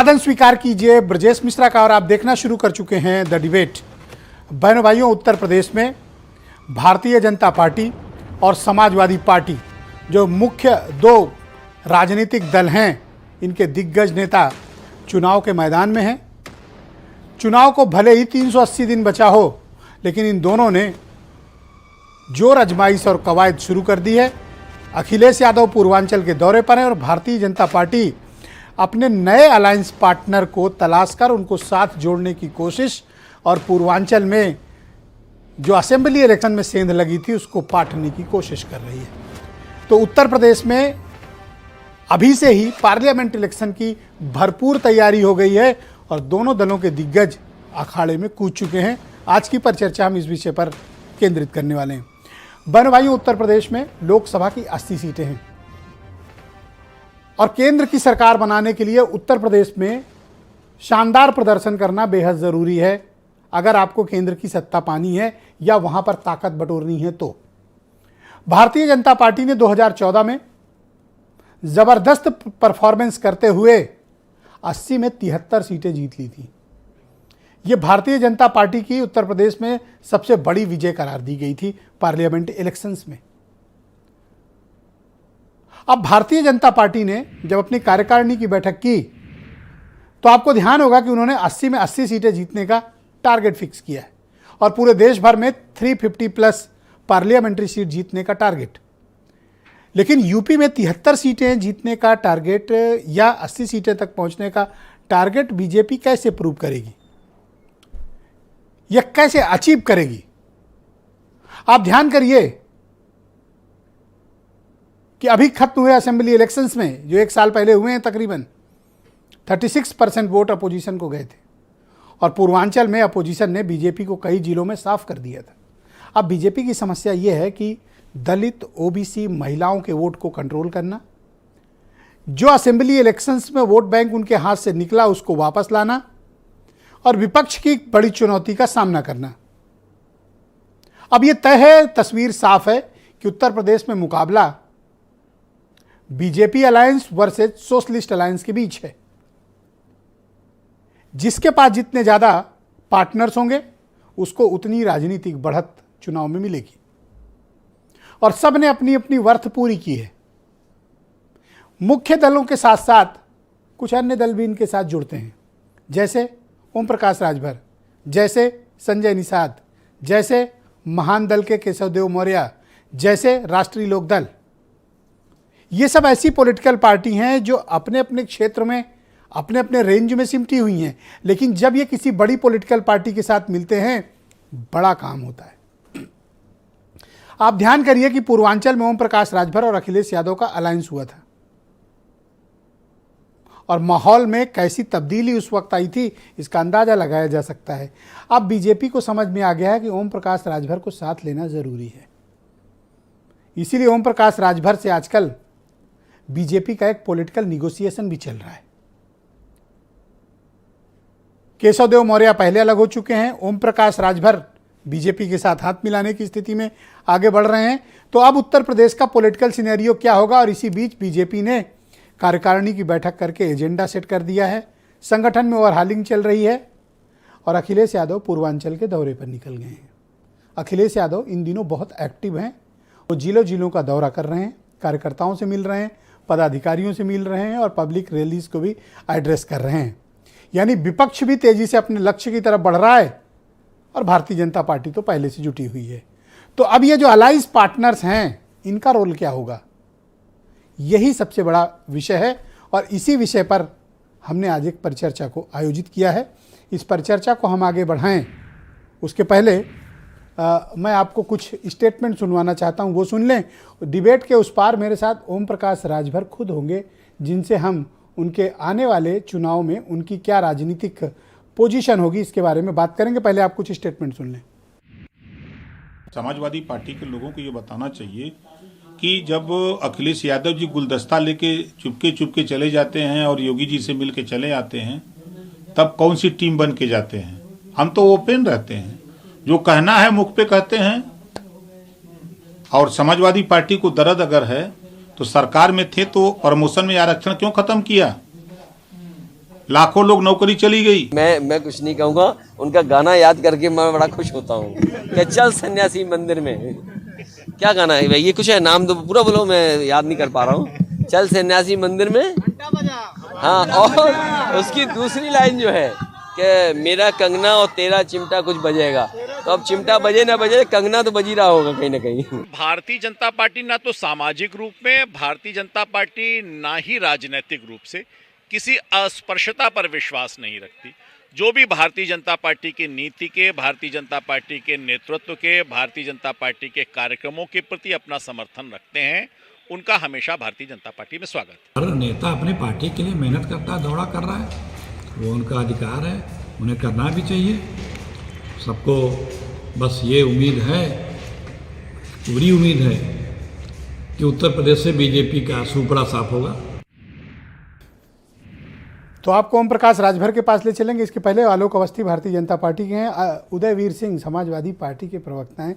अभिवादन स्वीकार कीजिए ब्रजेश मिश्रा का और आप देखना शुरू कर चुके हैं द डिबेट। बहनों भाइयों, उत्तर प्रदेश में भारतीय जनता पार्टी और समाजवादी पार्टी जो मुख्य दो राजनीतिक दल हैं, इनके दिग्गज नेता चुनाव के मैदान में हैं। चुनाव को भले ही 380 दिन बचा हो, लेकिन इन दोनों ने जोर आजमाइश और कवायद शुरू कर दी है। अखिलेश यादव पूर्वांचल के दौरे पर हैं और भारतीय जनता पार्टी अपने नए अलायंस पार्टनर को तलाश कर उनको साथ जोड़ने की कोशिश और पूर्वांचल में जो असेंबली इलेक्शन में सेंध लगी थी उसको पाटने की कोशिश कर रही है। तो उत्तर प्रदेश में अभी से ही पार्लियामेंट इलेक्शन की भरपूर तैयारी हो गई है और दोनों दलों के दिग्गज अखाड़े में कूद चुके हैं। आज की परिचर्चा हम इस विषय पर केंद्रित करने वाले हैं। बहनों भाइयों, उत्तर प्रदेश में लोकसभा की 80 सीटें हैं और केंद्र की सरकार बनाने के लिए उत्तर प्रदेश में शानदार प्रदर्शन करना बेहद ज़रूरी है। अगर आपको केंद्र की सत्ता पानी है या वहां पर ताकत बटोरनी है तो भारतीय जनता पार्टी ने 2014 में ज़बरदस्त परफॉर्मेंस करते हुए 80 में 73 सीटें जीत ली थी। ये भारतीय जनता पार्टी की उत्तर प्रदेश में सबसे बड़ी विजय करार दी गई थी पार्लियामेंट इलेक्शंस में। अब भारतीय जनता पार्टी ने जब अपनी कार्यकारिणी की बैठक की तो आपको ध्यान होगा कि उन्होंने 80 में 80 सीटें जीतने का टारगेट फिक्स किया है और पूरे देश भर में 350 प्लस पार्लियामेंट्री सीट जीतने का टारगेट। लेकिन यूपी में 73 सीटें जीतने का टारगेट या 80 सीटें तक पहुंचने का टारगेट बीजेपी कैसे प्रूव करेगी या कैसे अचीव करेगी? आप ध्यान करिए कि अभी खत्म हुए असेंबली इलेक्शंस में जो एक साल पहले हुए हैं, तकरीबन 36% वोट अपोजिशन को गए थे और पूर्वांचल में अपोजिशन ने बीजेपी को कई जिलों में साफ कर दिया था। अब बीजेपी की समस्या यह है कि दलित, ओबीसी, महिलाओं के वोट को कंट्रोल करना, जो असेंबली इलेक्शंस में वोट बैंक उनके हाथ से निकला उसको वापस लाना और विपक्ष की बड़ी चुनौती का सामना करना। अब यह तय है, तस्वीर साफ है कि उत्तर प्रदेश में मुकाबला BJP alliance versus socialist alliance के बीच है। जिसके पास जितने ज्यादा पार्टनर्स होंगे उसको उतनी राजनीतिक बढ़त चुनाव में मिलेगी और सब ने अपनी अपनी वर्थ पूरी की है। मुख्य दलों के साथ साथ कुछ अन्य दल भी इनके साथ जुड़ते हैं, जैसे ओम प्रकाश राजभर, जैसे संजय निषाद, जैसे महान दल के केशव देव मौर्य, जैसे राष्ट्रीय लोकदल। ये सब ऐसी पॉलिटिकल पार्टी हैं जो अपने अपने क्षेत्र में अपने अपने रेंज में सिमटी हुई हैं, लेकिन जब ये किसी बड़ी पॉलिटिकल पार्टी के साथ मिलते हैं बड़ा काम होता है। आप ध्यान करिए कि पूर्वांचल में ओम प्रकाश राजभर और अखिलेश यादव का अलायंस हुआ था और माहौल में कैसी तब्दीली उस वक्त आई थी इसका अंदाजा लगाया जा सकता है। अब बीजेपी को समझ में आ गया है कि ओम प्रकाश राजभर को साथ लेना जरूरी है, इसीलिए ओम प्रकाश राजभर से आजकल बीजेपी का एक पॉलिटिकल निगोशिएशन भी चल रहा है। केशव देव मौर्य पहले अलग हो चुके हैं, ओम प्रकाश राजभर बीजेपी के साथ हाथ मिलाने की स्थिति में आगे बढ़ रहे हैं। तो अब उत्तर प्रदेश का पॉलिटिकल सिनेरियो क्या होगा? और इसी बीच बीजेपी ने कार्यकारिणी की बैठक करके एजेंडा सेट कर दिया है, संगठन में ओवरहालिंग चल रही है और अखिलेश यादव पूर्वांचल के दौरे पर निकल गए हैं। अखिलेश यादव इन दिनों बहुत एक्टिव हैं, वो जिलों जिलों का दौरा कर रहे हैं, कार्यकर्ताओं से मिल रहे हैं, पदाधिकारियों से मिल रहे हैं और पब्लिक रैलीज को भी एड्रेस कर रहे हैं। यानी विपक्ष भी तेजी से अपने लक्ष्य की तरफ बढ़ रहा है और भारतीय जनता पार्टी तो पहले से जुटी हुई है। तो अब ये जो अलायंस पार्टनर्स हैं इनका रोल क्या होगा, यही सबसे बड़ा विषय है और इसी विषय पर हमने आज एक परिचर्चा को आयोजित किया है। इस परिचर्चा को हम आगे बढ़ाएं उसके पहले मैं आपको कुछ स्टेटमेंट सुनवाना चाहता हूं, वो सुन लें। डिबेट के उस पार मेरे साथ ओम प्रकाश राजभर खुद होंगे, जिनसे हम उनके आने वाले चुनाव में उनकी क्या राजनीतिक पोजीशन होगी इसके बारे में बात करेंगे। पहले आप कुछ स्टेटमेंट सुन लें। समाजवादी पार्टी के लोगों को ये बताना चाहिए कि जब अखिलेश यादव जी गुलदस्ता लेके चुपके चले जाते हैं और योगी जी से मिल के चले आते हैं, तब कौन सी टीम बन के जाते हैं? हम तो ओपन रहते हैं, जो कहना है मुख पे कहते हैं। और समाजवादी पार्टी को दर्द अगर है तो सरकार में थे तो प्रमोशन में आरक्षण क्यों खत्म किया? लाखों लोग नौकरी चली गई। मैं कुछ नहीं कहूँगा, उनका गाना याद करके मैं बड़ा खुश होता हूँ कि चल सन्यासी मंदिर में। क्या गाना है भाई, ये कुछ है, नाम तो पूरा बोलो, मैं याद नहीं कर पा रहा हूँ। चल सन्यासी मंदिर में, हाँ, और उसकी दूसरी लाइन जो है कि मेरा कंगना और तेरा चिमटा कुछ बजेगा। तो अब चिमटा बजे ना बजे, कंगना तो बजी रहा होगा कहीं ना कहीं। भारतीय जनता पार्टी ना तो सामाजिक रूप में, भारतीय जनता पार्टी ना ही राजनीतिक रूप से किसी अस्पृश्यता पर विश्वास नहीं रखती। जो भी भारतीय जनता पार्टी की नीति के, भारतीय जनता पार्टी के नेतृत्व के, भारतीय जनता पार्टी के कार्यक्रमों के प्रति अपना समर्थन रखते हैं, उनका हमेशा भारतीय जनता पार्टी में स्वागत। हर नेता अपने पार्टी के लिए मेहनत करता है, दौड़ा कर रहा है, वो उनका अधिकार है, उन्हें करना भी चाहिए। सबको बस ये उम्मीद है, पूरी उम्मीद है कि उत्तर प्रदेश से बीजेपी का सुपड़ा साफ होगा। तो आपको ओम प्रकाश राजभर के पास ले चलेंगे। इसके पहले आलोक अवस्थी भारतीय जनता पार्टी के हैं, उदयवीर सिंह समाजवादी पार्टी के प्रवक्ता हैं।